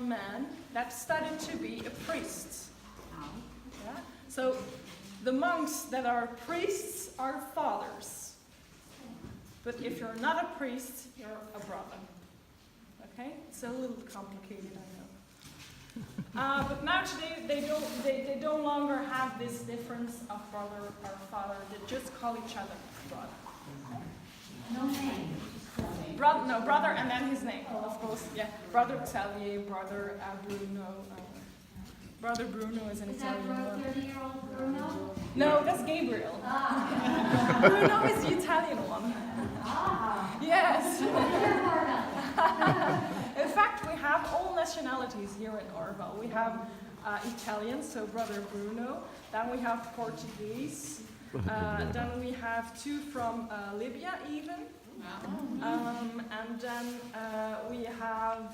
man that studied to be a priest. Yeah? So the monks that are priests are fathers. But if you're not a priest, you're a brother. Okay? It's a little complicated, I know. But now today they no longer have this difference of brother or father. They just call each other brother. No name. Brother, and then his name, of course. Yeah, brother Xavier, brother Bruno. Brother Bruno is an Italian one. Is that 30-year-old Bruno? No, that's Gabriel. Bruno is the Italian one. Yes. In fact, we have all nationalities here in Orval. We have Italian, so brother Bruno. Then we have Portuguese. Then we have two from Libya even. And then we have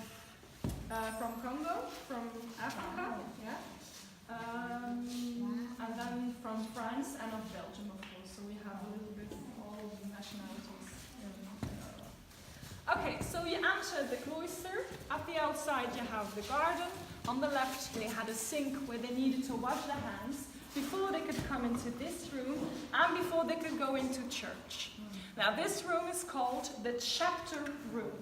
from Congo, from Africa, yeah. And then from France and of Belgium, of course. So we have a little bit of all of the nationalities in Orval. Okay, so you enter the cloister. At the outside you have the garden. On the left they had a sink where they needed to wash their hands before they could come into this room and before they could go into church. Now this room is called the chapter room.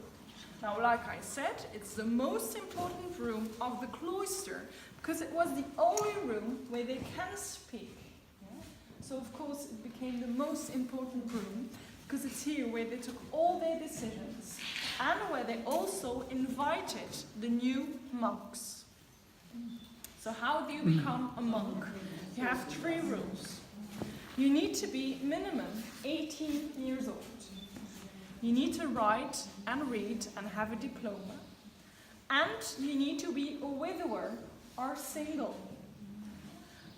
Now like I said, it's the most important room of the cloister because it was the only room where they can speak. Yeah? So of course it became the most important room because it's here where they took all their decisions and where they also invited the new monks. So how do you become a monk? You have 3 rules. You need to be minimum 18 years old. You need to write and read and have a diploma. And you need to be a widower or single.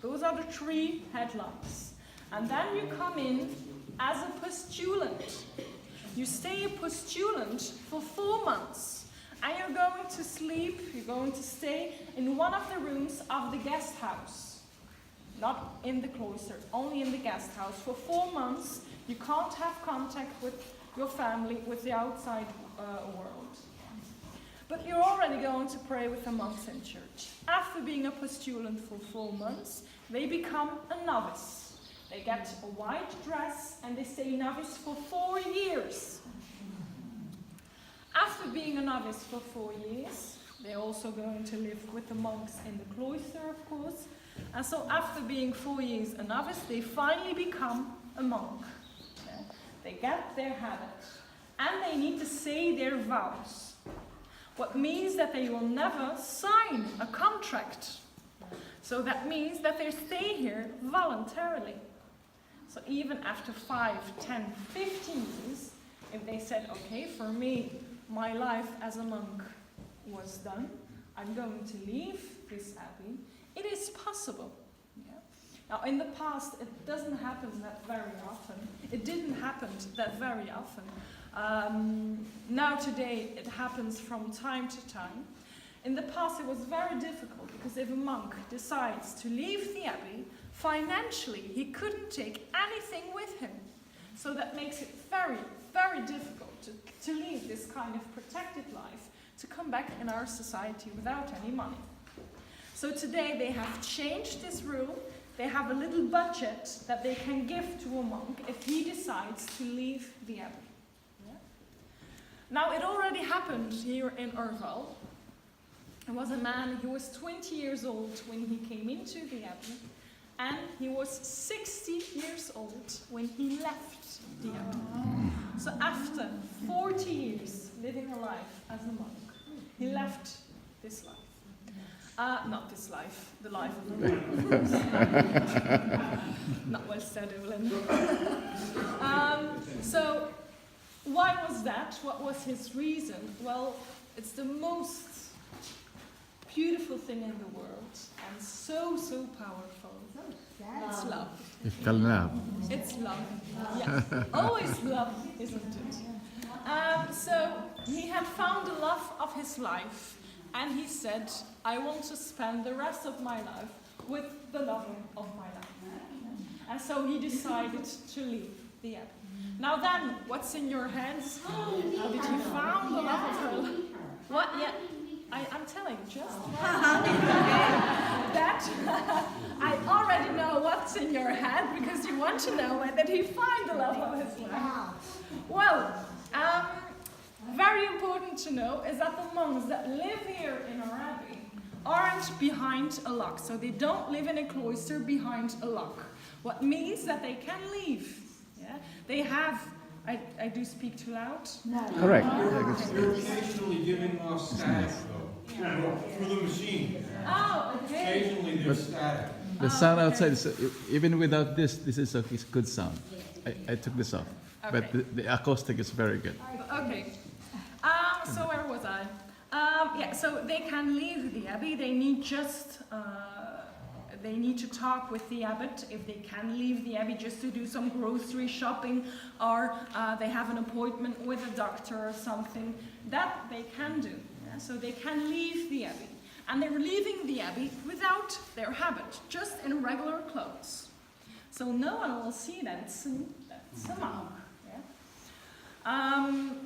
Those are the 3 headlines. And then you come in as a postulant. You stay a postulant for 4 months. And you're going to sleep, you're going to stay in one of the rooms of the guest house. Not in the cloister, only in the guest house. For 4 months, you can't have contact with your family, with the outside world. But you're already going to pray with the monks in church. After being a postulant for 4 months, they become a novice. They get a white dress and they stay novice for 4 years. After being a novice for 4 years, they're also going to live with the monks in the cloister, of course. And so after being 4 years a novice, they finally become a monk. Yeah? They get their habit. And they need to say their vows. What means that they will never sign a contract. So that means that they stay here voluntarily. So even after 5, 10, 15 years, if they said, okay, for me, my life as a monk was done, I'm going to leave this abbey, it is possible. Yeah? Now, in the past, it doesn't happen that very often. It didn't happen that very often. Now, today, it happens from time to time. In the past, it was very difficult because if a monk decides to leave the abbey, financially, he couldn't take anything with him. So that makes it very, very difficult to leave this kind of protected life to come back in our society without any money. So today they have changed this rule. They have a little budget that they can give to a monk if he decides to leave the abbey. Yeah? Now it already happened here in Orval. There was a man who was 20 years old when he came into the abbey, and he was 60 years old when he left the abbey. So after 40 years living a life as a monk, he left this life. Not this life, the life of a monk. Not well said, Evelyn. So why was that? What was his reason? Well, it's the most beautiful thing in the world and so, so powerful. It's love. It's love. It's love. Yes. Always love, isn't it? So he had found the love of his life, and he said, I want to spend the rest of my life with the love of my life. And so he decided to leave the abbey. Now then, what's in your hands? How did he found the love of her life? What? Yeah. I'm telling you just that I already know what's in your head because you want to know where did he find the love of his life. Well, very important to know is that the monks that live here in our abbey aren't behind a lock, so they don't live in a cloister behind a lock. What means that they can leave. Yeah, they have. I do speak too loud? No. Correct. They're occasionally giving off static though, through the machine. Oh, okay. Occasionally there's static. The sound outside is, even without this is a good sound. I took this off, but Okay. the acoustic is very good. Okay. So where was I? Yeah. So they can leave the abbey. They need just. They need to talk with the abbot if they can leave the abbey just to do some grocery shopping, or they have an appointment with a doctor or something. That they can do. Yeah? So they can leave the abbey. And they're leaving the abbey without their habit, just in regular clothes. So no one will see that it's a monk. Yeah?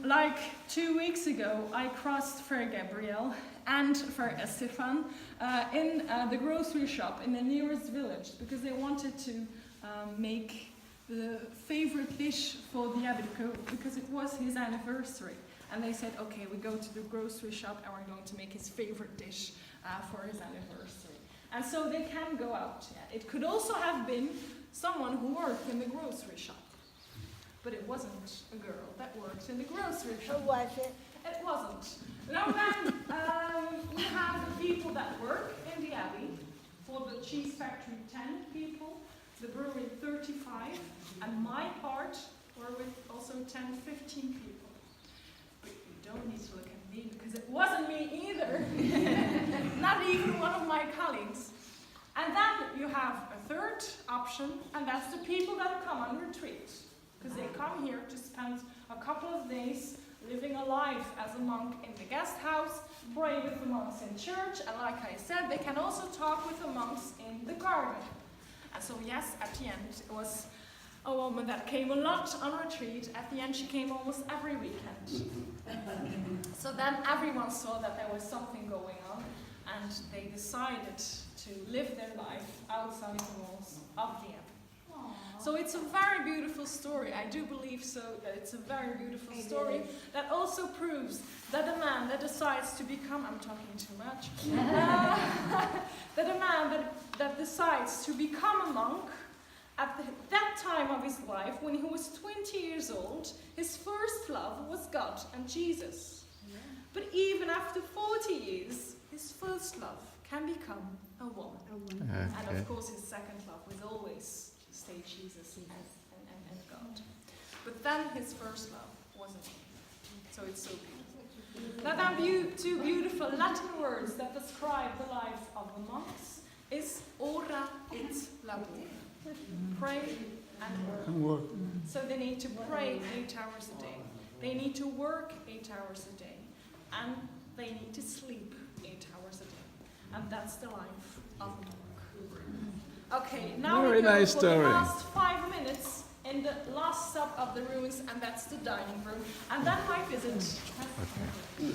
Like 2 weeks ago, I crossed Vergara and Stefan in the grocery shop in the nearest village because they wanted to make the favorite dish for the abbot because it was his anniversary. And they said, okay, we go to the grocery shop and we're going to make his favorite dish for his anniversary. And so they can go out. Yeah. It could also have been someone who worked in the grocery shop. But it wasn't a girl that worked in the grocery shop. Who was it? It wasn't. Now then, we have the people that work in the abbey. For the cheese factory, 10 people. The brewery, 35. And my part were with also 10, 15 people. But you don't need to look at me because it wasn't me either. Not even one of my colleagues. And then you have a third option, and that's the people that come on retreat. Because they come here to spend a couple of days living a life as a monk in the guest house, pray with the monks in church, and like I said, they can also talk with the monks in the garden. And so yes, at the end, it was a woman that came a lot on retreat. At the end, she came almost every weekend. So then everyone saw that there was something going on, and they decided to live their life outside the walls of the abbey. So it's a very beautiful story. I do believe so, that it's a very beautiful story that also proves that a man that decides to become, I'm talking too much, that a man that decides to become a monk at that time of his life, when he was 20 years old, his first love was God and Jesus. Yeah. But even after 40 years, his first love can become a woman. Okay. And of course his second love was always stay Jesus and God. But then his first love was a woman. So it's so beautiful. Now then, two beautiful Latin words that describe the life of the monks is ora et labor. Pray and work. So they need to pray 8 hours a day. They need to work 8 hours a day. And they need to sleep 8 hours a day. And that's the life of a monk. Okay, now Very we go nice for story. the last 5 minutes in the last stop of the ruins, and that's the dining room. And then my visit. Okay.